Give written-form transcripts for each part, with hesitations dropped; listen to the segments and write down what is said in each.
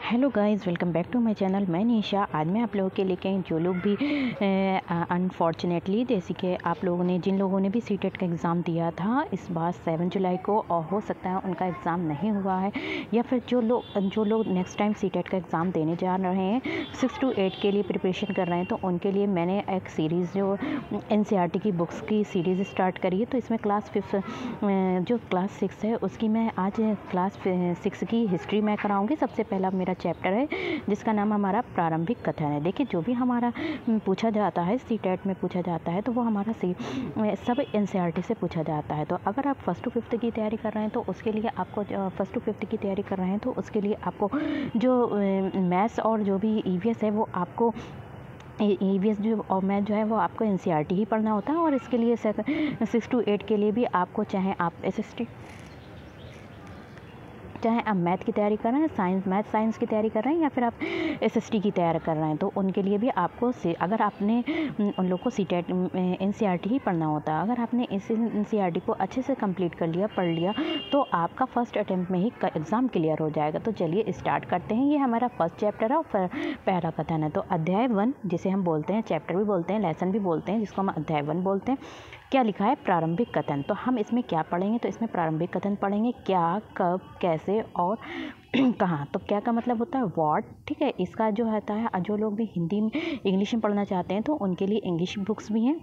Hello guys, welcome back to my channel. मैं निशा। आज मैं आप लोगों के लेके आई जो लोग भी अनफॉर्चुनेटली जैसे कि आप लोगों ने जिन लोगों ने भी सीटेट का एग्ज़ाम दिया था इस बार 7 जुलाई को, और हो सकता है उनका एग्ज़ाम नहीं हुआ है, या फिर जो लोग नेक्स्ट टाइम सीटेट का एग्ज़ाम देने जा रहे हैं 6 to 8 के लिए प्रिपरेशन कर रहे हैं, तो उनके लिए मैंने एक सीरीज़ जो NCERT की बुक्स की सीरीज़ स्टार्ट करी है। तो इसमें क्लास 5 जो क्लास 6 है उसकी मैं आज क्लास 6 की हिस्ट्री मैं कराऊँगी। सबसे पहला मेरा चैप्टर है जिसका नाम हमारा प्रारंभिक कथन है। देखिए, जो भी हमारा पूछा जाता है सीटेट में पूछा जाता है तो वो हमारा सब NCERT से पूछा जाता है। तो अगर आप 1st to 5th की तैयारी कर रहे हैं तो उसके लिए आपको 1st to 5th की तैयारी कर रहे हैं तो उसके लिए आपको जो मैथ्स और जो भी EVS है वो आपको EVS जो और मैथ जो है वो आपको NCERT ही पढ़ना होता है। और इसके लिए 6 to 8 के लिए भी आपको चाहे आप मैथ की तैयारी कर रहे हैं, मैथ साइंस की तैयारी कर रहे हैं, या फिर आप SST की तैयारी कर रहे हैं, तो उनके लिए भी आपको अगर आपने उन लोग को सीटेट NCERT ही पढ़ना होता है। अगर आपने इस NCERT को अच्छे से कंप्लीट कर लिया, पढ़ लिया, तो आपका फर्स्ट अटैम्प्ट में ही एग्ज़ाम क्लियर हो जाएगा। तो चलिए स्टार्ट करते हैं। ये हमारा फर्स्ट चैप्टर है और पहला कथन है। तो अध्याय 1 जिसे हम बोलते हैं, चैप्टर भी बोलते हैं, लेसन भी बोलते हैं, जिसको हम अध्याय 1 बोलते हैं। क्या लिखा है? प्रारंभिक कथन। तो हम इसमें क्या पढ़ेंगे? तो इसमें प्रारंभिक कथन पढ़ेंगे। क्या, कब, कैसे और कहाँ। तो क्या का मतलब होता है व्हाट, ठीक है। इसका जो होता है, जो लोग भी हिंदी में इंग्लिश में पढ़ना चाहते हैं तो उनके लिए इंग्लिश बुक्स भी हैं।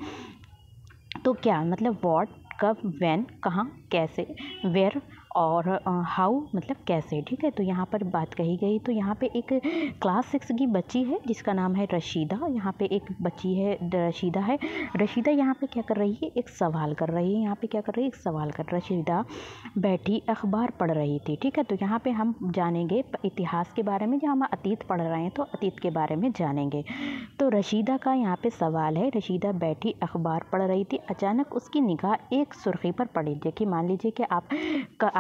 तो क्या मतलब व्हाट, कब, व्हेन, कहाँ, कैसे, वेयर और हाउ मतलब कैसे, ठीक है। तो यहाँ पर बात कही गई। तो यहाँ पे एक क्लास 6 की बच्ची है जिसका नाम है रशीदा। यहाँ पे एक बच्ची है रशीदा है। रशीदा यहाँ पे क्या कर रही है? एक सवाल कर रही है। यहाँ पे क्या कर रही है? एक सवाल कर रशीदा बैठी अखबार पढ़ रही थी, ठीक है। तो यहाँ पे हम जानेंगे इतिहास के बारे में। जब हम अतीत पढ़ रहे हैं तो अतीत के बारे में जानेंगे। तो रशीदा का यहाँ पे सवाल है, रशीदा बैठी अखबार पढ़ रही थी, अचानक उसकी निगाह एक सुर्खी पर पड़ी। देखिए, मान लीजिए कि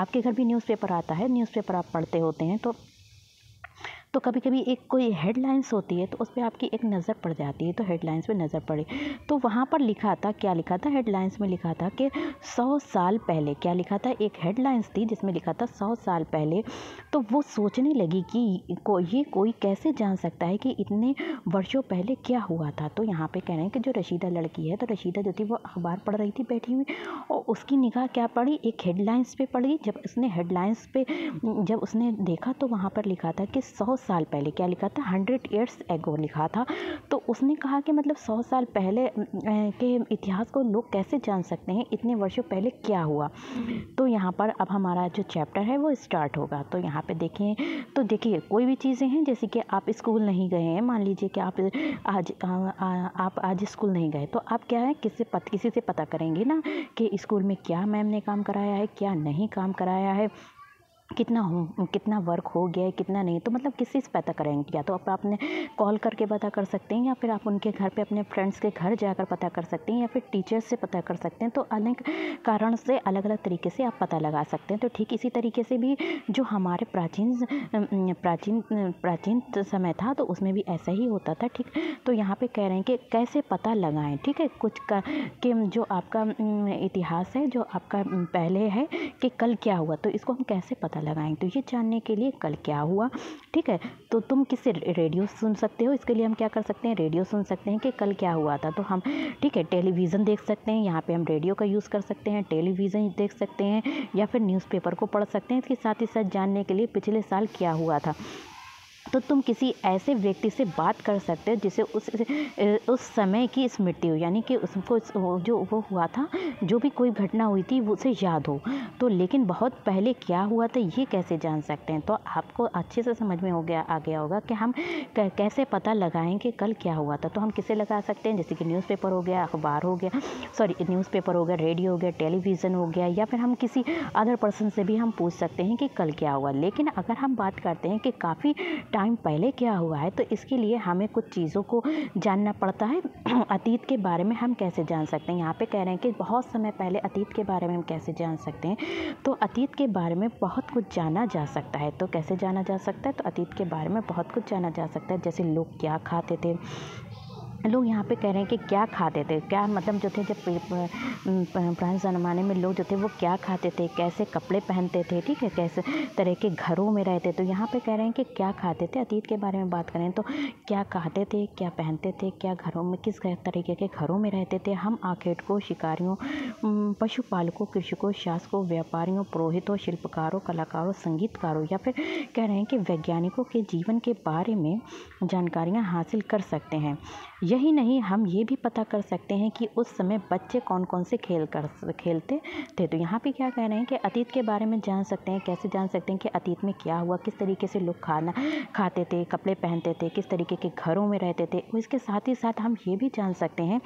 आपके घर भी न्यूज़पेपर आता है, न्यूज़पेपर आप पढ़ते होते हैं, तो कभी कभी एक कोई हेडलाइंस होती है तो उस पर आपकी एक नज़र पड़ जाती है। तो हेडलाइंस पे नज़र पड़ी तो वहाँ पर लिखा था, क्या लिखा था? हेडलाइंस में लिखा था कि 100 साल पहले। क्या लिखा था? एक हेडलाइंस थी जिसमें लिखा था 100 साल पहले। तो वो सोचने लगी कि ये कोई कैसे जान सकता है कि इतने वर्षों पहले क्या हुआ था। तो यहाँ पे कह रहे हैं कि जो रशीदा लड़की है, तो रशीदा जो थी वो अखबार पढ़ रही थी बैठी हुई, और उसकी निगाह क्या पड़ी? एक हेडलाइंस पे पड़ी। जब उसने हेडलाइंस पे जब उसने देखा तो वहाँ पर लिखा था कि 100 साल पहले। क्या लिखा था? 100 years ago लिखा था। तो उसने कहा कि मतलब 100 साल पहले के इतिहास को लोग कैसे जान सकते हैं, इतने वर्षों पहले क्या हुआ। तो यहाँ पर अब हमारा जो चैप्टर है वो स्टार्ट होगा। तो यहाँ पे देखें, तो देखिए कोई भी चीज़ें हैं, जैसे कि आप स्कूल नहीं गए हैं, मान लीजिए कि आप आज स्कूल नहीं गए, तो आप क्या है किसी से पता करेंगे ना कि स्कूल में क्या मैम ने काम कराया है, क्या नहीं काम कराया है, कितना वर्क हो गया है, कितना नहीं। तो मतलब किसी से पता करेंगे? या तो आपने कॉल करके पता कर सकते हैं, या फिर आप उनके घर पे अपने फ्रेंड्स के घर जाकर पता कर सकते हैं, या फिर टीचर्स से पता कर सकते हैं। तो अनेक कारण से अलग अलग तरीके से आप पता लगा सकते हैं। तो ठीक इसी तरीके से भी जो हमारे प्राचीन समय था तो उसमें भी ऐसा ही होता था, ठीक। तो यहाँ पे कह रहे हैं कि कैसे पता लगाएं, ठीक है, कि जो आपका इतिहास है, जो आपका पहले है कि कल क्या हुआ, तो इसको हम कैसे पता लगाएं। तो ये जानने के लिए कल क्या हुआ, ठीक है। तो तुम किससे रेडियो सुन सकते हो, इसके लिए हम क्या कर सकते हैं? रेडियो सुन सकते हैं कि कल क्या हुआ था। तो हम, ठीक है, टेलीविज़न देख सकते हैं, यहाँ पे हम रेडियो का यूज़ कर सकते हैं, टेलीविज़न देख सकते हैं, या फिर न्यूज़पेपर को पढ़ सकते हैं। इसके साथ ही साथ जानने के लिए पिछले साल क्या हुआ था, तो तुम किसी ऐसे व्यक्ति से बात कर सकते हो जिसे उस समय की स्मृति हो, यानी कि उसको जो वो हुआ था, जो भी कोई घटना हुई थी वो उसे याद हो। तो लेकिन बहुत पहले क्या हुआ था ये कैसे जान सकते हैं? तो आपको अच्छे से समझ में आ गया होगा कि हम कैसे पता लगाएं कि कल क्या हुआ था। तो हम किसे लगा सकते हैं? जैसे कि न्यूज़पेपर हो गया, अखबार हो गया, न्यूज़पेपर हो गया, रेडियो हो गया, टेलीविज़न हो गया, या फिर हम किसी अदर पर्सन से भी हम पूछ सकते हैं कि कल क्या हुआ। लेकिन अगर हम बात करते हैं कि काफ़ी टाइम पहले क्या हुआ है, तो इसके लिए हमें कुछ चीज़ों को जानना पड़ता है। अतीत के बारे में हम कैसे जान सकते हैं? यहाँ पे कह रहे हैं कि बहुत समय पहले अतीत के बारे में हम कैसे जान सकते हैं? तो अतीत के बारे में बहुत कुछ जाना जा सकता है। तो कैसे जाना जा सकता है? तो अतीत के बारे में बहुत कुछ जाना जा सकता है, जैसे लोग क्या खाते थे, लोग यहाँ पे कह रहे हैं कि क्या खाते थे, क्या मतलब जो थे जब पुराने ज़माने में लोग जो थे वो क्या खाते थे, कैसे कपड़े पहनते थे, ठीक है, कैसे तरह के घरों में रहते। तो यहाँ पे कह रहे हैं कि क्या खाते थे, अतीत के बारे में बात करें तो क्या खाते थे, क्या पहनते थे, क्या घरों में किस तरीके के घरों में रहते थे। हम आखेटकों, शिकारियों, पशुपालकों, कृषकों, शासकों, व्यापारियों, पुरोहितों, शिल्पकारों, कलाकारों, संगीतकारों या फिर कह रहे हैं कि वैज्ञानिकों के जीवन के बारे में जानकारियाँ हासिल कर सकते हैं। यही नहीं, हम ये भी पता कर सकते हैं कि उस समय बच्चे कौन कौन से खेलते थे। तो यहाँ पे क्या कह रहे हैं कि अतीत के बारे में जान सकते हैं। कैसे जान सकते हैं कि अतीत में क्या हुआ, किस तरीके से लोग खाना खाते थे, कपड़े पहनते थे, किस तरीके के घरों में रहते थे। इसके साथ ही साथ हम ये भी जान सकते हैं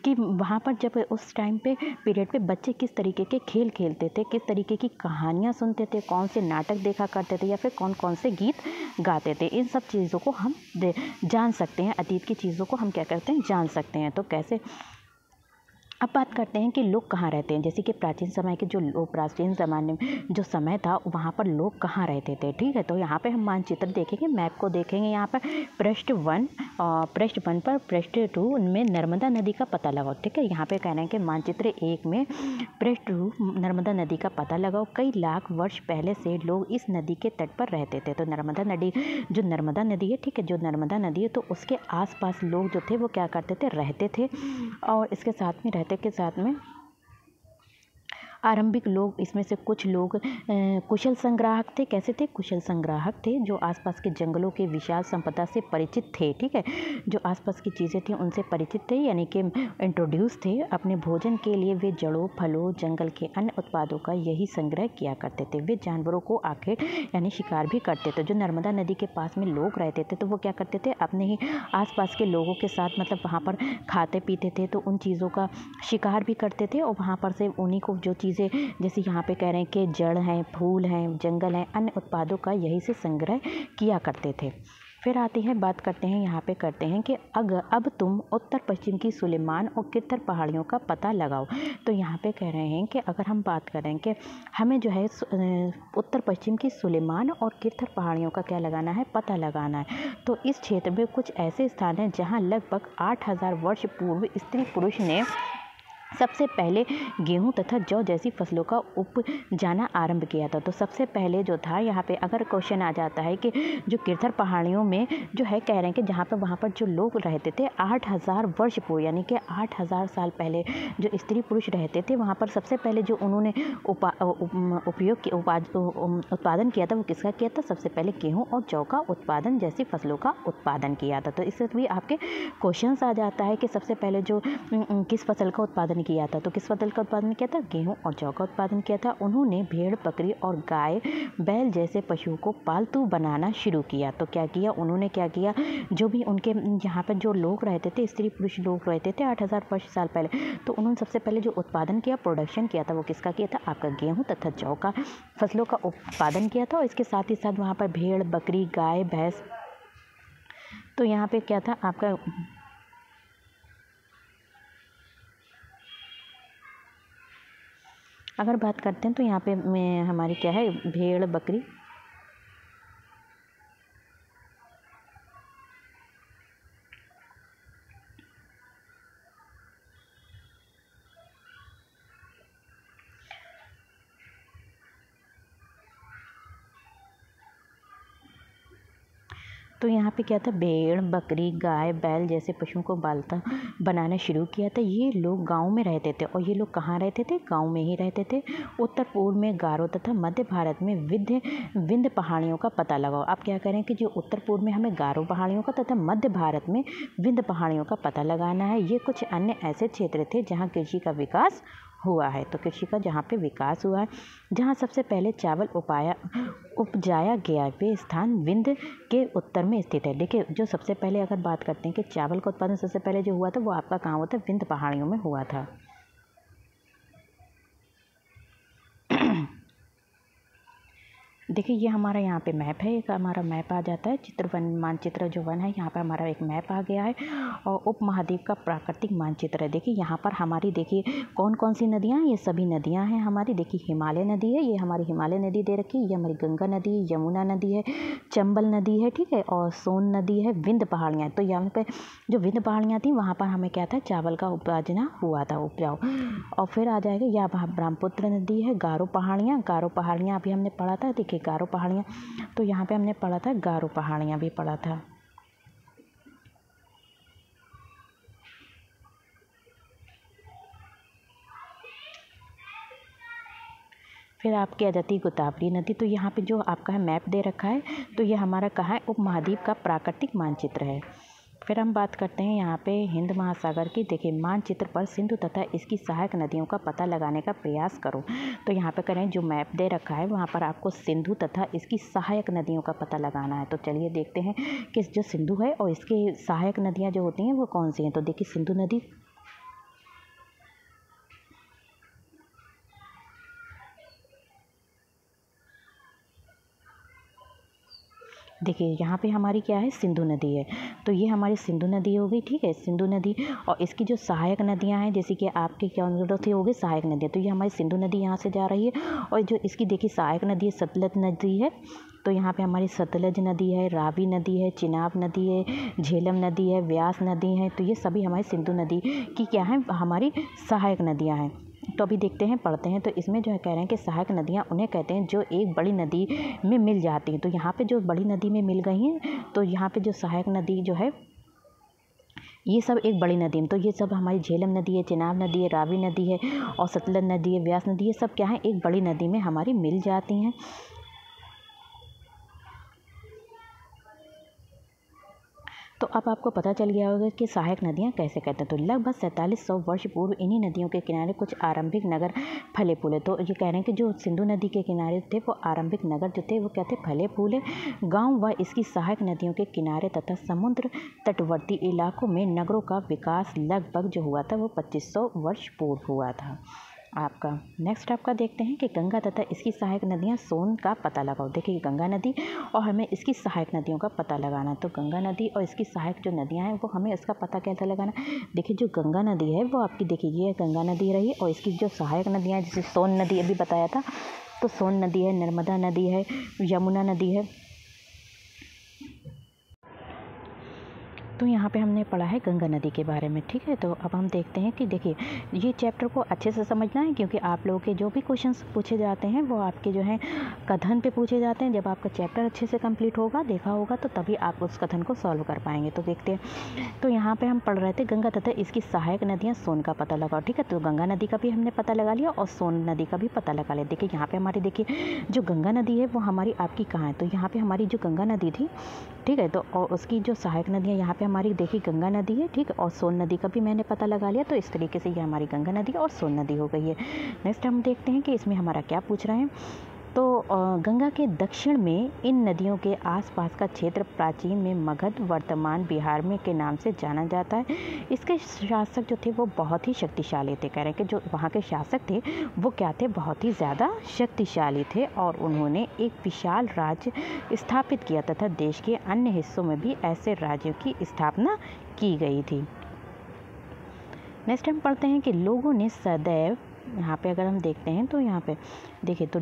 कि वहाँ पर जब उस टाइम पे पीरियड पे बच्चे किस तरीके के खेल खेलते थे, किस तरीके की कहानियाँ सुनते थे, कौन से नाटक देखा करते थे या फिर कौन कौन से गीत गाते थे। इन सब चीज़ों को हम जान सकते हैं। अतीत की चीज़ों को हम क्या करते हैं, जान सकते हैं। तो कैसे, अब बात करते हैं कि लोग कहाँ रहते हैं। जैसे कि प्राचीन समय के प्राचीन ज़माने में जो समय था वहाँ पर लोग कहाँ रहते थे, ठीक है। तो यहाँ पे हम मानचित्र देखेंगे, मैप को देखेंगे। यहाँ पर पृष्ठ 1 पर पृष्ठ 2 में नर्मदा नदी का पता लगाओ, ठीक है। यहाँ पे कहना है कि मानचित्र 1 में पृष्ठ 2 नर्मदा नदी का पता लगाओ। कई लाख वर्ष पहले से लोग इस नदी के तट पर रहते थे। तो नर्मदा नदी है, ठीक है, जो नर्मदा नदी है तो उसके आसपास लोग जो थे वो क्या करते थे, रहते थे। और इसके साथ में रहते के साथ में आरंभिक लोग, इसमें से कुछ लोग कुशल संग्राहक थे। कैसे थे, कुशल संग्राहक थे, जो आसपास के जंगलों के विशाल संपदा से परिचित थे, ठीक है। जो आसपास की चीज़ें थी उनसे परिचित थे, यानी कि इंट्रोड्यूस थे। अपने भोजन के लिए वे जड़ों, फलों, जंगल के अन्य उत्पादों का यही संग्रह किया करते थे। वे जानवरों को आखेट यानी शिकार भी करते थे। जो नर्मदा नदी के पास में लोग रहते थे तो वो क्या करते थे, अपने ही आसपास के लोगों के साथ मतलब वहाँ पर खाते पीते थे, तो उन चीज़ों का शिकार भी करते थे और वहाँ पर से उन्हीं को जो चीज़ें, जैसे यहाँ पे कह रहे हैं कि जड़ हैं, फूल हैं, जंगल हैं, अन्य उत्पादों का यही से संग्रह किया करते थे। फिर आती है, बात करते हैं, यहाँ पे करते हैं कि अब तुम उत्तर पश्चिम की सुलेमान और किरथर पहाड़ियों का पता लगाओ। तो यहाँ पे कह रहे हैं कि अगर हम बात करें कि हमें जो है उत्तर पश्चिम की सुलेमान और किरथर पहाड़ियों का क्या लगाना है, पता लगाना है। तो इस क्षेत्र में कुछ ऐसे स्थान हैं जहाँ लगभग 8000 वर्ष पूर्व स्त्री पुरुष ने सबसे पहले गेहूं तथा जौ जैसी फसलों का उपजाना आरंभ किया था। तो सबसे पहले जो था, यहाँ पे अगर क्वेश्चन आ जाता है कि जो किरथर पहाड़ियों में जो है, कह रहे हैं कि जहाँ पे वहाँ पर जो लोग रहते थे 8000 वर्ष पूर्व, यानी कि 8000 साल पहले जो स्त्री पुरुष रहते थे वहाँ पर सबसे पहले जो उन्होंने उत्पादन किया था वो किसका किया था, सबसे पहले गेहूँ और जौ का उत्पादन जैसी फसलों का उत्पादन किया था। तो इससे भी आपके क्वेश्चन आ जाता है कि सबसे पहले जो किस फसल का उत्पादन किया था। तो किस फसल का उत्पादन किया था, गेहूं और जौ का उत्पादन किया था। उन्होंने भेड़, बकरी और गाय, बैल जैसे पशुओं को पालतू बनाना शुरू किया। तो क्या किया, उन्होंने क्या किया, जो भी उनके यहाँ पर जो लोग रहते थे, स्त्री पुरुष लोग रहते थे 8000 वर्ष साल पहले, तो उन्होंने सबसे पहले जो उत्पादन किया, प्रोडक्शन किया था, वो किसका किया था, आपका गेहूँ तथा जौ का फसलों का उत्पादन किया था। और इसके साथ ही साथ वहाँ पर भेड़, बकरी, गाय, भैंस, तो यहाँ पे क्या था आपका, अगर बात करते हैं तो यहाँ पे हमारी क्या है, भेड़, बकरी, तो यहाँ पे क्या था, भेड़, बकरी, गाय, बैल जैसे पशुओं को बनाना शुरू किया था। ये लोग गांव में रहते थे। और ये लोग कहाँ रहते थे, गांव में ही रहते थे। उत्तर पूर्व में गारो तथा मध्य भारत में विंध्य पहाड़ियों का पता लगाओ। आप क्या करें कि जो उत्तर पूर्व में हमें गारो पहाड़ियों का तथा मध्य भारत में विंध्य पहाड़ियों का पता लगाना है। ये कुछ अन्य ऐसे क्षेत्र थे जहाँ कृषि का विकास हुआ है। तो कृषि का जहाँ पे विकास हुआ है, जहाँ सबसे पहले चावल उपजाया गया, वे स्थान विंध्य के उत्तर में स्थित है। देखिए, जो सबसे पहले अगर बात करते हैं कि चावल का उत्पादन सबसे पहले जो हुआ था वो आपका कहाँ हुआ था, विंध्य पहाड़ियों में हुआ था। देखिए ये हमारा यहाँ पे मैप है, एक हमारा मैप आ जाता है चित्र वन, मानचित्र जो वन है यहाँ पे हमारा एक मैप आ गया है और उप महाद्वीप का प्राकृतिक मानचित्र है। देखिए यहाँ पर हमारी देखिए कौन कौन सी नदियाँ हैं, ये सभी नदियाँ हैं हमारी। देखिए हिमालय नदी है, ये हमारी हिमालय नदी दे रखी है, ये हमारी गंगा नदी है, यमुना नदी है, चंबल नदी है, ठीक है, और सोन नदी है, विंध्य पहाड़ियाँ। तो यहाँ पे जो विंध्य पहाड़ियाँ थी वहाँ पर हमें क्या था, चावल का उपजना हुआ था, उपजाऊ। और फिर आ जाएगा यहाँ ब्रह्मपुत्र नदी है, गारो पहाड़ियाँ अभी हमने पढ़ा था। देखिए गारो पहाड़ियाँ, तो यहाँ पे हमने पढ़ा था, गारो पहाड़ियाँ भी पढ़ा था। फिर आपकी आ जाती है गोदावरी नदी। तो यहाँ पे जो आपका है मैप दे रखा है, तो ये हमारा कहाँ है, उपमहाद्वीप का प्राकृतिक मानचित्र है। फिर हम बात करते हैं यहाँ पे हिंद महासागर की। देखिए मानचित्र पर सिंधु तथा इसकी सहायक नदियों का पता लगाने का प्रयास करो। तो यहाँ पे करें, जो मैप दे रखा है वहाँ पर आपको सिंधु तथा इसकी सहायक नदियों का पता लगाना है। तो चलिए देखते हैं कि जो सिंधु है और इसकी सहायक नदियाँ जो होती हैं वो कौन सी हैं। तो देखिए सिंधु नदी, देखिए यहाँ पे हमारी क्या है, सिंधु नदी है। तो ये हमारी सिंधु नदी हो गई, ठीक है, सिंधु नदी। और इसकी जो सहायक नदियाँ हैं, जैसे कि आपकी क्या थी, हो गई सहायक नदियाँ। तो ये हमारी सिंधु नदी यहाँ से जा रही है। और जो इसकी देखिए सहायक नदी है, सतलज नदी है। तो यहाँ पे हमारी सतलज नदी है, रावी नदी है, चिनाब नदी है, झेलम नदी है, व्यास नदी है। तो ये सभी हमारी सिंधु नदी की क्या है, हमारी सहायक नदियाँ हैं। तो अभी देखते हैं, पढ़ते हैं। तो इसमें जो है कह रहे हैं कि सहायक नदियाँ उन्हें कहते हैं जो एक बड़ी नदी में मिल जाती हैं। तो यहाँ पे जो बड़ी नदी में मिल गई हैं, तो यहाँ पे जो सहायक नदी जो है ये सब एक बड़ी नदी में, तो ये सब हमारी झेलम नदी है, चिनाब नदी है, रावी नदी है और सतलज नदी है, व्यास नदी है, सब क्या है, एक बड़ी नदी में हमारी मिल जाती हैं। तो अब आपको पता चल गया होगा कि सहायक नदियाँ कैसे कहते हैं। तो लगभग 4700 वर्ष पूर्व इन्हीं नदियों के किनारे कुछ आरंभिक नगर फले फूले। तो ये कह रहे हैं कि जो सिंधु नदी के किनारे थे वो आरंभिक नगर जो थे वो क्या थे, फले फूले। गांव व इसकी सहायक नदियों के किनारे तथा समुद्र तटवर्ती इलाकों में नगरों का विकास लगभग जो हुआ था वो 2500 वर्ष पूर्व हुआ था। आपका नेक्स्ट आपका देखते हैं कि गंगा तथा इसकी सहायक नदियाँ सोन का पता लगाओ। देखिए गंगा नदी और हमें इसकी सहायक नदियों का पता लगाना। तो गंगा नदी और इसकी सहायक जो नदियाँ हैं वो हमें इसका पता कैसे लगाना। देखिए जो गंगा नदी है वो आपकी, देखिए ये गंगा नदी रही और इसकी जो सहायक नदियाँ हैं, जैसे सोन नदी अभी बताया था, तो सोन नदी है, नर्मदा नदी है, यमुना नदी है। तो यहाँ पे हमने पढ़ा है गंगा नदी के बारे में, ठीक है। तो अब हम देखते हैं कि देखिए ये चैप्टर को अच्छे से समझना है, क्योंकि आप लोगों के जो भी क्वेश्चंस पूछे जाते हैं वो आपके जो हैं कथन पे पूछे जाते हैं। जब आपका चैप्टर अच्छे से कंप्लीट होगा, देखा होगा, तो तभी आप उस कथन को सॉल्व कर पाएंगे। तो देखते हैं, तो यहाँ पर हम पढ़ रहे थे गंगा तथा इसकी सहायक नदियाँ सोन का पता लगाओ, ठीक है। तो गंगा नदी का भी हमने पता लगा लिया और सोन नदी का भी पता लगा लिया। देखिए यहाँ पर हमारी, देखिए जो गंगा नदी है वो हमारी आपकी कहाँ है, तो यहाँ पर हमारी जो गंगा नदी थी, ठीक है, तो और उसकी जो सहायक नदियाँ यहाँ पे हमारी देखिए गंगा नदी है, ठीक है, और सोन नदी का भी मैंने पता लगा लिया। तो इस तरीके से ये हमारी गंगा नदी और सोन नदी हो गई है। नेक्स्ट हम देखते हैं कि इसमें हमारा क्या पूछ रहे हैं। तो गंगा के दक्षिण में इन नदियों के आसपास का क्षेत्र प्राचीन में मगध, वर्तमान बिहार में के नाम से जाना जाता है। इसके शासक जो थे वो बहुत ही शक्तिशाली थे। कह रहे हैं कि जो वहाँ के शासक थे वो क्या थे, बहुत ही ज़्यादा शक्तिशाली थे और उन्होंने एक विशाल राज्य स्थापित किया तथा देश के अन्य हिस्सों में भी ऐसे राज्यों की स्थापना की गई थी। नेक्स्ट हम पढ़ते हैं कि लोगों ने सदैव, यहाँ पे अगर हम देखते हैं तो यहाँ पे देखिए, तो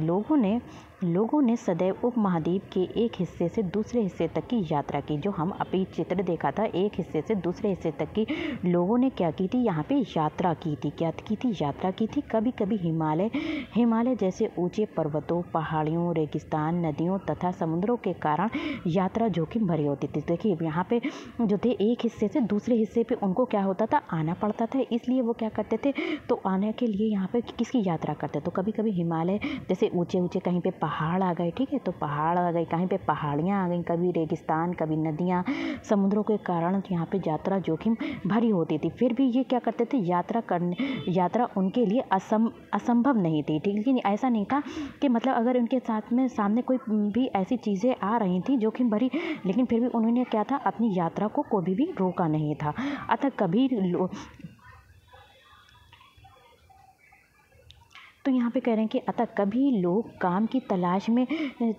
लोगों ने सदैव उपमहाद्वीप के एक हिस्से से दूसरे हिस्से तक की यात्रा की। जो हम अभी चित्र देखा था, एक हिस्से से दूसरे हिस्से तक की लोगों ने क्या की थी, यहाँ पे यात्रा की थी। क्या की थी, यात्रा की थी। कभी कभी हिमालय जैसे ऊंचे पर्वतों, पहाड़ियों, रेगिस्तान, नदियों तथा समुद्रों के कारण यात्रा जोखिम भरी होती थी। देखिए यहाँ पे जो थे एक हिस्से से दूसरे हिस्से पे उनको क्या होता था, आना पड़ता था। इसलिए वो क्या करते थे, तो आने के लिए यहाँ पे किसकी यात्रा करते, तो कभी कभी हिमालय जैसे ऊंचे ऊंचे कहीं पे पहाड़ आ गए, ठीक है, तो पहाड़ आ गए, कहीं पे पहाड़ियाँ आ गई, कभी रेगिस्तान, कभी नदियाँ, समुद्रों के कारण यहाँ पे यात्रा जोखिम भरी होती थी। फिर भी ये क्या करते थे, यात्रा उनके लिए असंभव नहीं थी, ठीक। लेकिन ऐसा नहीं था कि मतलब अगर उनके साथ में सामने कोई भी ऐसी चीज़ें आ रही थी जोखिम भरी, लेकिन फिर भी उन्होंने क्या था, अपनी यात्रा को कभी भी रोका नहीं था। अतः तो यहाँ पे कह रहे हैं कि अतः कभी लोग काम की तलाश में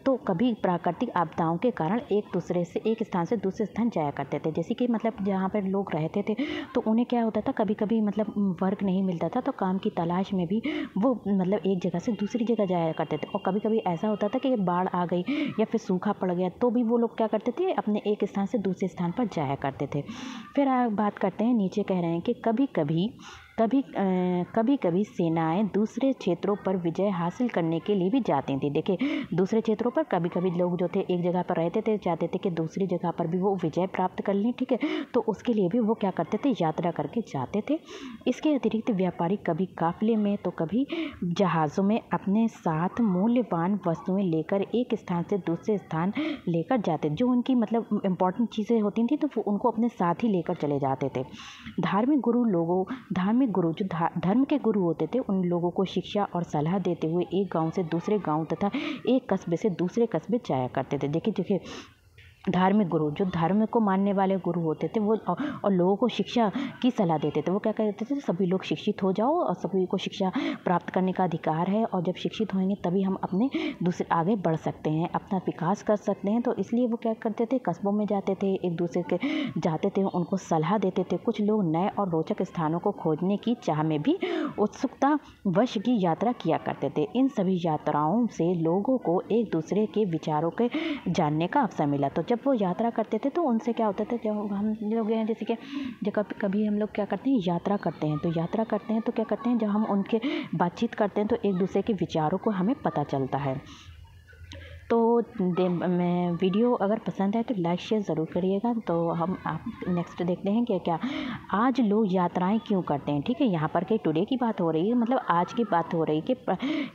तो कभी प्राकृतिक आपदाओं के कारण एक स्थान से दूसरे स्थान जाया करते थे। जैसे कि मतलब जहाँ पर लोग रहते थे तो उन्हें क्या होता था, कभी कभी मतलब वर्क नहीं मिलता था तो काम की तलाश में भी वो मतलब एक जगह से दूसरी जगह जाया करते थे। और कभी कभी ऐसा होता था कि बाढ़ आ गई या फिर सूखा पड़ गया तो भी वो लोग क्या करते थे, अपने एक स्थान से दूसरे स्थान पर जाया करते थे। फिर बात करते हैं, नीचे कह रहे हैं कि कभी कभी सेनाएं दूसरे क्षेत्रों पर विजय हासिल करने के लिए भी जाती थी। देखिए दूसरे क्षेत्रों पर कभी कभी लोग जो थे एक जगह पर रहते थे, चाहते थे कि दूसरी जगह पर भी वो विजय प्राप्त कर लें, ठीक है, तो उसके लिए भी वो क्या करते थे, यात्रा करके जाते थे। इसके अतिरिक्त व्यापारी कभी काफिले में तो कभी जहाज़ों में अपने साथ मूल्यवान वस्तुएं लेकर एक स्थान से दूसरे स्थान लेकर जाते, जो उनकी मतलब इम्पोर्टेंट चीज़ें होती थी तो वो उनको अपने साथ ही लेकर चले जाते थे। धार्मिक गुरु जो धर्म के गुरु होते थे उन लोगों को शिक्षा और सलाह देते हुए एक गांव से दूसरे गांव तथा एक कस्बे से दूसरे कस्बे जाया करते थे। देखिए धार्मिक गुरु जो धर्म को मानने वाले गुरु होते थे वो और लोगों को शिक्षा की सलाह देते थे। वो क्या कहते थे, सभी लोग शिक्षित हो जाओ और सभी को शिक्षा प्राप्त करने का अधिकार है, और जब शिक्षित होंगे तभी हम अपने दूसरे आगे बढ़ सकते हैं, अपना विकास कर सकते हैं। तो इसलिए वो क्या करते थे, कस्बों में जाते थे, एक दूसरे के जाते थे, उनको सलाह देते थे। कुछ लोग नए और रोचक स्थानों को खोजने की चाह में भी उत्सुकता वश की यात्रा किया करते थे। इन सभी यात्राओं से लोगों को एक दूसरे के विचारों के जानने का अवसर मिला। तो जब वो यात्रा करते थे तो उनसे क्या होता था, जब हम लोग हैं जैसे कि जब कभी हम लोग क्या करते हैं, यात्रा करते हैं तो क्या करते हैं, जब हम उनके बातचीत करते हैं तो एक दूसरे के विचारों को हमें पता चलता है। तो मैं वीडियो अगर पसंद है तो लाइक शेयर ज़रूर करिएगा। तो हम आप नेक्स्ट देखते हैं कि क्या आज लोग यात्राएं क्यों करते हैं। ठीक है, यहाँ पर के टुडे की बात हो रही है, मतलब आज की बात हो रही है कि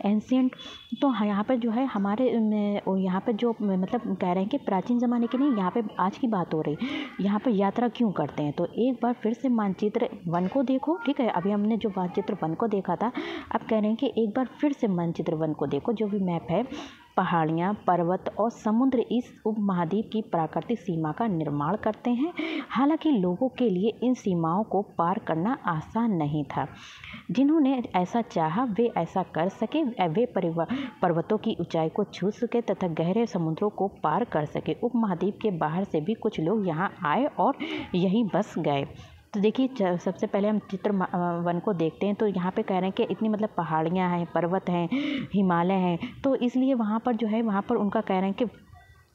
एंशियंट, तो यहाँ पर जो है हमारे यहाँ पर जो मतलब कह रहे हैं कि प्राचीन ज़माने के नहीं, यहाँ पे आज की बात हो रही है, यहाँ पर यात्रा क्यों करते हैं। तो एक बार फिर से मानचित्र 1 को देखो। ठीक है, अभी हमने जो मानचित्र 1 को देखा था, अब कह रहे हैं कि एक बार फिर से मानचित्र 1 को देखो। जो भी मैप है, पहाड़ियाँ, पर्वत और समुद्र इस उपमहाद्वीप की प्राकृतिक सीमा का निर्माण करते हैं। हालांकि लोगों के लिए इन सीमाओं को पार करना आसान नहीं था। जिन्होंने ऐसा चाहा वे ऐसा कर सके, वे पर्वतों की ऊंचाई को छू सके तथा गहरे समुद्रों को पार कर सके। उपमहाद्वीप के बाहर से भी कुछ लोग यहाँ आए और यहीं बस गए। तो देखिए सबसे पहले हम चित्र 1 को देखते हैं। तो यहाँ पे कह रहे हैं कि इतनी मतलब पहाड़ियाँ हैं, पर्वत हैं, हिमालय हैं, तो इसलिए वहाँ पर जो है वहाँ पर उनका कह रहे हैं कि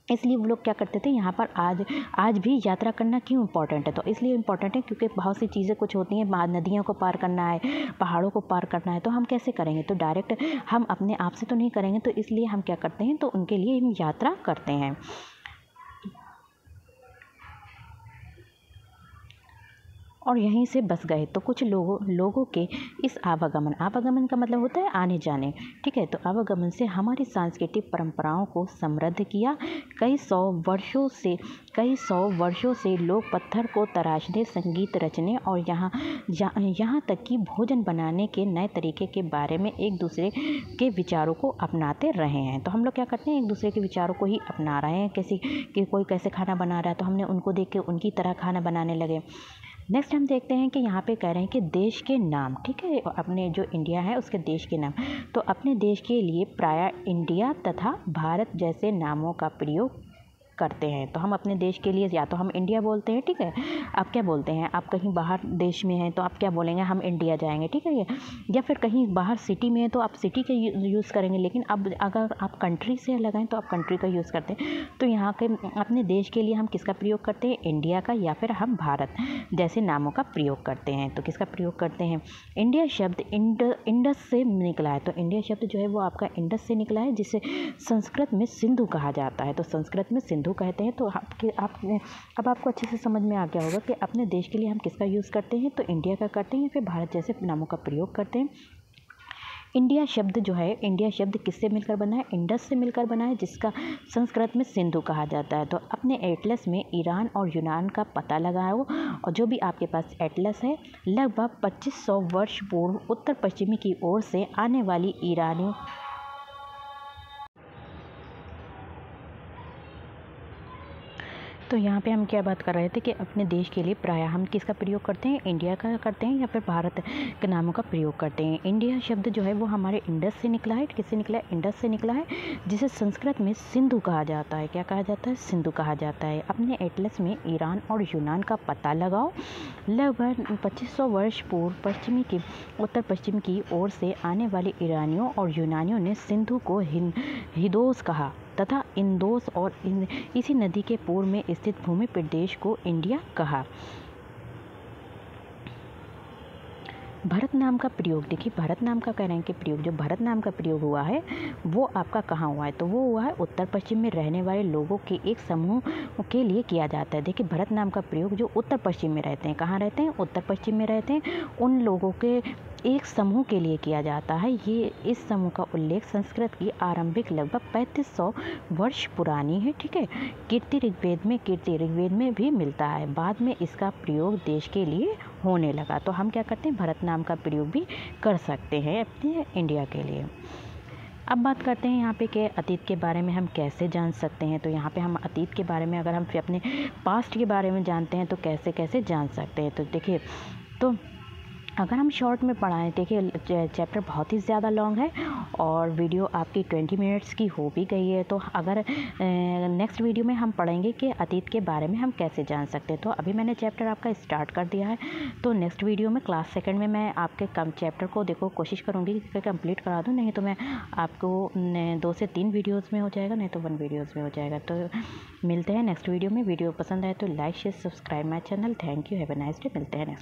इसलिए वो लोग क्या करते थे, यहाँ पर आज भी यात्रा करना क्यों इम्पोर्टेंट है। तो इसलिए इम्पोर्टेंट है क्योंकि बहुत सी चीज़ें कुछ होती हैं, नदियों को पार करना है, पहाड़ों को पार करना है, तो हम कैसे करेंगे, तो डायरेक्ट हम अपने आप से तो नहीं करेंगे। तो इसलिए हम क्या करते हैं, तो उनके लिए हम यात्रा करते हैं। और यहीं से बस गए। तो कुछ लोगों के इस आवागमन का मतलब होता है आने जाने। ठीक है, तो आवागमन से हमारी सांस्कृतिक परंपराओं को समृद्ध किया। कई सौ वर्षों से लोग पत्थर को तराशने, संगीत रचने और यहाँ तक कि भोजन बनाने के नए तरीके के बारे में एक दूसरे के विचारों को अपनाते रहे हैं। तो हम लोग क्या करते हैं, एक दूसरे के विचारों को ही अपना रहे हैं। कोई कैसे खाना बना रहा है तो हमने उनको देख के उनकी तरह खाना बनाने लगे। नेक्स्ट हम देखते हैं कि यहाँ पे कह रहे हैं कि देश के नाम। ठीक है, अपने जो इंडिया है उसके देश के नाम। तो अपने देश के लिए प्रायः इंडिया तथा भारत जैसे नामों का प्रयोग करते हैं। तो हम अपने देश के लिए या तो हम इंडिया बोलते हैं, ठीक है, आप क्या बोलते हैं, आप कहीं बाहर देश में हैं तो आप क्या बोलेंगे, हम इंडिया जाएंगे, ठीक है, या फिर कहीं बाहर सिटी में है तो आप सिटी का यूज़ करेंगे। लेकिन अब अगर आप कंट्री से लगाएं तो आप कंट्री का यूज़ करते हैं। तो यहाँ के अपने देश के लिए हम किसका प्रयोग करते हैं, इंडिया का, या फिर हम भारत जैसे नामों का प्रयोग करते हैं। तो किसका प्रयोग करते हैं, इंडिया शब्द इंडस से निकला है। तो इंडिया शब्द जो है वो आपका इंडस से निकला है, जिसे संस्कृत में सिंधु कहा जाता है। तो संस्कृत में सिंधु कहते हैं। तो अब आपको अच्छे से समझ में आ गया होगा कि अपने देश के लिए हम किसका यूज़ करते हैं, तो इंडिया का करते हैं, फिर भारत जैसे नामों का प्रयोग करते हैं। इंडिया शब्द जो है, इंडिया शब्द किससे मिलकर बना है, इंडस से मिलकर बना है, जिसका संस्कृत में सिंधु कहा जाता है। तो अपने एटलस में ईरान और यूनान का पता लगाओ, और जो भी आपके पास एटलस है, लगभग 2500 वर्ष पूर्व उत्तर पश्चिमी की ओर से आने वाली ईरानियों तो यहाँ पे हम क्या बात कर रहे थे कि अपने देश के लिए प्रायः हम किसका प्रयोग करते हैं, इंडिया का करते हैं या फिर भारत के नामों का प्रयोग करते हैं। इंडिया शब्द जो है वो हमारे इंडस से निकला है। किससे निकला है? इंडस से निकला है, जिसे संस्कृत में सिंधु कहा जाता है। क्या कहा जाता है? सिंधु कहा जाता है। अपने एटलस में ईरान और यूनान का पता लगाओ। लगभग 2500 वर्ष पूर्व उत्तर पश्चिम की ओर से आने वाले ईरानियों और यूनानियों ने सिंधु को हिदोस कहा तथा इंदोस और इसी नदी के पूर्व में स्थित भूमि प्रदेश को इंडिया कहा। भरत नाम का प्रयोग देखिए, भरत नाम का कह रहे हैं कि प्रयोग, जो भरत नाम का प्रयोग हुआ है वो आपका कहाँ हुआ है? तो वो हुआ है उत्तर पश्चिम में रहने वाले लोगों के एक समूह के लिए किया जाता है। देखिए, भरत नाम का प्रयोग जो उत्तर पश्चिम में रहते हैं, कहाँ रहते हैं? उत्तर पश्चिम में रहते हैं, उन लोगों के एक समूह के लिए किया जाता है। ये इस समूह का उल्लेख संस्कृत की आरंभिक लगभग 3500 वर्ष पुरानी है। ठीक है, कीर्ति ऋग्वेद में भी मिलता है। बाद में इसका प्रयोग देश के लिए होने लगा। तो हम क्या करते हैं? भरत नाम का प्रयोग भी कर सकते हैं अपने इंडिया के लिए। अब बात करते हैं यहाँ पे कि अतीत के बारे में हम कैसे जान सकते हैं। तो यहाँ पे हम अतीत के बारे में, अगर हम अपने पास्ट के बारे में जानते हैं तो कैसे कैसे जान सकते हैं। तो देखिए, तो अगर हम शॉर्ट में पढ़ाएं, देखिए चैप्टर बहुत ही ज़्यादा लॉन्ग है और वीडियो आपकी 20 मिनट्स की हो भी गई है। तो अगर नेक्स्ट वीडियो में हम पढ़ेंगे कि अतीत के बारे में हम कैसे जान सकते हैं। तो अभी मैंने चैप्टर आपका स्टार्ट कर दिया है, तो नेक्स्ट वीडियो में क्लास सेकंड में मैं आपके चैप्टर को कोशिश करूँगी कि कंप्लीट करा दूँ। नहीं तो मैं आपको 2 से 3 वीडियोज़ में हो जाएगा, नहीं तो 1 वीडियोज़ में हो जाएगा। तो मिलते हैं नेक्स्ट वीडियो में। वीडियो पसंद आए तो like share subscribe my channel. Thank you, have a nice day. मिलते हैं नेक्स्ट।